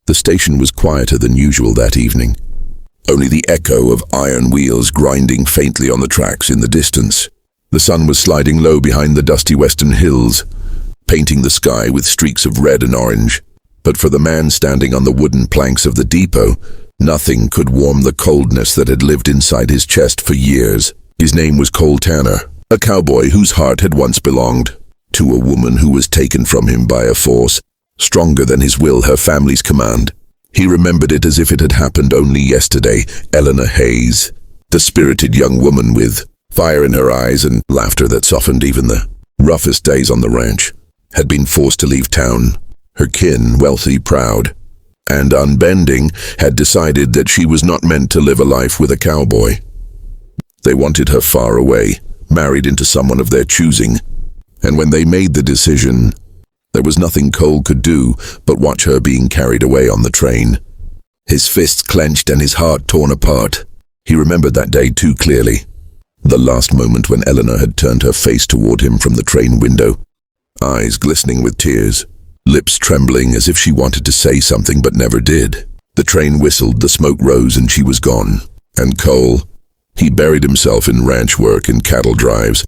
The station was quieter than usual that evening. Only the echo of iron wheels grinding faintly on the tracks in the distance. The sun was sliding low behind the dusty western hills, painting the sky with streaks of red and orange. But for the man standing on the wooden planks of the depot, nothing could warm the coldness that had lived inside his chest for years. His name was Cole Tanner, a cowboy whose heart had once belonged to a woman who was taken from him by a force stronger than his will, her family's command. He remembered it as if it had happened only yesterday. Eleanor Hayes, the spirited young woman with fire in her eyes and laughter that softened even the roughest days on the ranch, had been forced to leave town. Her kin, wealthy, proud, and unbending, had decided that she was not meant to live a life with a cowboy. They wanted her far away, married into someone of their choosing. And when they made the decision, there was nothing Cole could do but watch her being carried away on the train. His fists clenched and his heart torn apart. He remembered that day too clearly. The last moment when Eleanor had turned her face toward him from the train window, eyes glistening with tears, lips trembling as if she wanted to say something but never did. The train whistled, the smoke rose, and she was gone. And Cole, he buried himself in ranch work and cattle drives,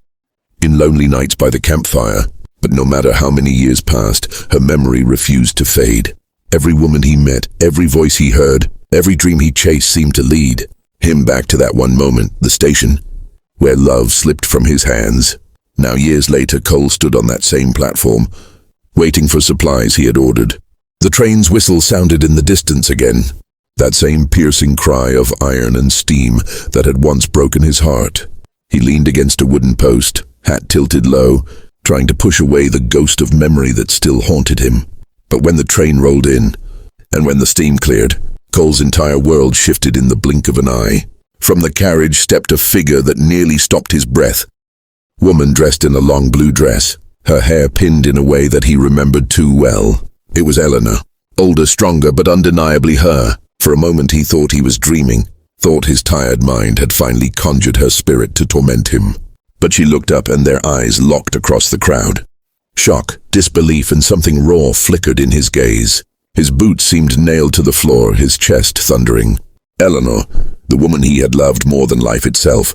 in lonely nights by the campfire. But no matter how many years passed, her memory refused to fade. Every woman he met, every voice he heard, every dream he chased seemed to lead him back to that one moment, the station, where love slipped from his hands. Now years later, Cole stood on that same platform, waiting for supplies he had ordered. The train's whistle sounded in the distance again, that same piercing cry of iron and steam that had once broken his heart. He leaned against a wooden post, hat tilted low, trying to push away the ghost of memory that still haunted him. But when the train rolled in, and when the steam cleared, Cole's entire world shifted in the blink of an eye. From the carriage stepped a figure that nearly stopped his breath. Woman dressed in a long blue dress, her hair pinned in a way that he remembered too well. It was Eleanor, older, stronger, but undeniably her. For a moment he thought he was dreaming, thought his tired mind had finally conjured her spirit to torment him. But she looked up and their eyes locked across the crowd. Shock, disbelief, and something raw flickered in his gaze. His boots seemed nailed to the floor, his chest thundering. Eleanor, the woman he had loved more than life itself,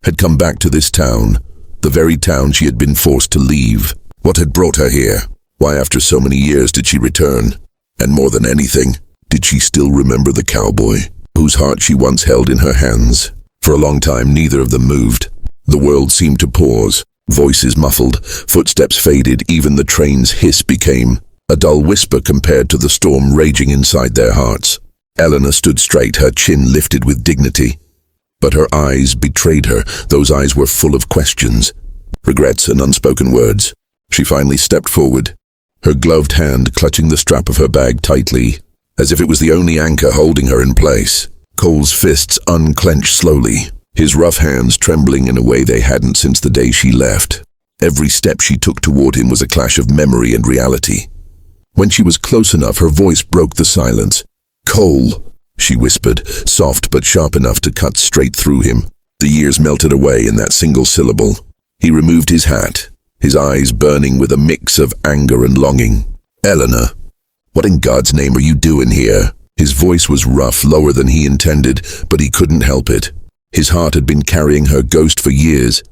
had come back to this town, the very town she had been forced to leave. What had brought her here? Why, after so many years, did she return? And more than anything, did she still remember the cowboy, whose heart she once held in her hands? For a long time, neither of them moved. The world seemed to pause. Voices muffled, footsteps faded, even the train's hiss became a dull whisper compared to the storm raging inside their hearts. Eleanor stood straight, her chin lifted with dignity. But her eyes betrayed her. Those eyes were full of questions, regrets, and unspoken words. She finally stepped forward, her gloved hand clutching the strap of her bag tightly, as if it was the only anchor holding her in place. Cole's fists unclenched slowly, his rough hands trembling in a way they hadn't since the day she left. Every step she took toward him was a clash of memory and reality. When she was close enough, her voice broke the silence. "Cole," she whispered, soft but sharp enough to cut straight through him. The years melted away in that single syllable. He removed his hat, his eyes burning with a mix of anger and longing. "Eleanor, what in God's name are you doing here?" His voice was rough, lower than he intended, but he couldn't help it. His heart had been carrying her ghost for years,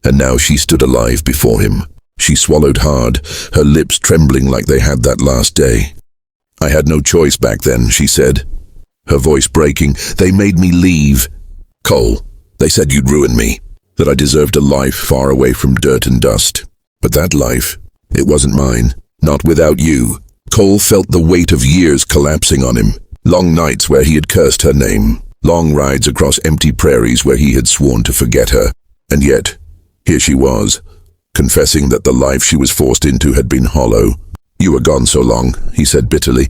and now she stood alive before him. She swallowed hard, her lips trembling like they had that last day. "I had no choice back then," she said, her voice breaking. "They made me leave. Cole, they said you'd ruin me, that I deserved a life far away from dirt and dust. But that life, it wasn't mine, not without you." Cole felt the weight of years collapsing on him. Long nights where he had cursed her name, long rides across empty prairies where he had sworn to forget her. And yet, here she was, confessing that the life she was forced into had been hollow. "You were gone so long," he said bitterly,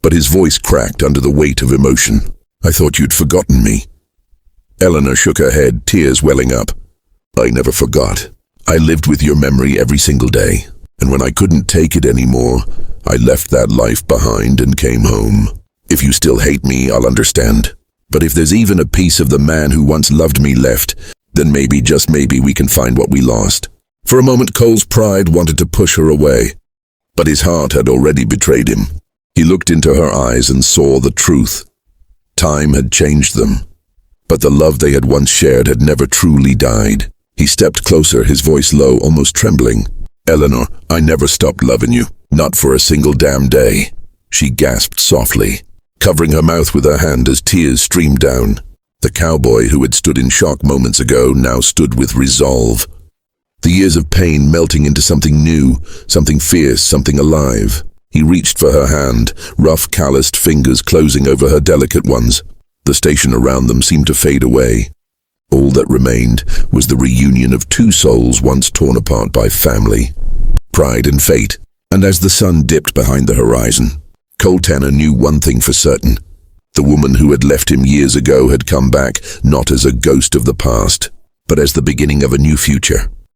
but his voice cracked under the weight of emotion. "I thought you'd forgotten me." Eleanor shook her head, tears welling up. "I never forgot. I lived with your memory every single day, and when I couldn't take it anymore, I left that life behind and came home. If you still hate me, I'll understand. But if there's even a piece of the man who once loved me left, then maybe, just maybe, we can find what we lost." For a moment, Cole's pride wanted to push her away, but his heart had already betrayed him. He looked into her eyes and saw the truth. Time had changed them, but the love they had once shared had never truly died. He stepped closer, his voice low, almost trembling. "Eleanor, I never stopped loving you. Not for a single damn day." She gasped softly, covering her mouth with her hand as tears streamed down. The cowboy, who had stood in shock moments ago, now stood with resolve. The years of pain melting into something new, something fierce, something alive. He reached for her hand, rough, calloused fingers closing over her delicate ones. The station around them seemed to fade away. All that remained was the reunion of two souls once torn apart by family, pride and fate. And as the sun dipped behind the horizon, Cole Tanner knew one thing for certain. The woman who had left him years ago had come back, not as a ghost of the past, but as the beginning of a new future.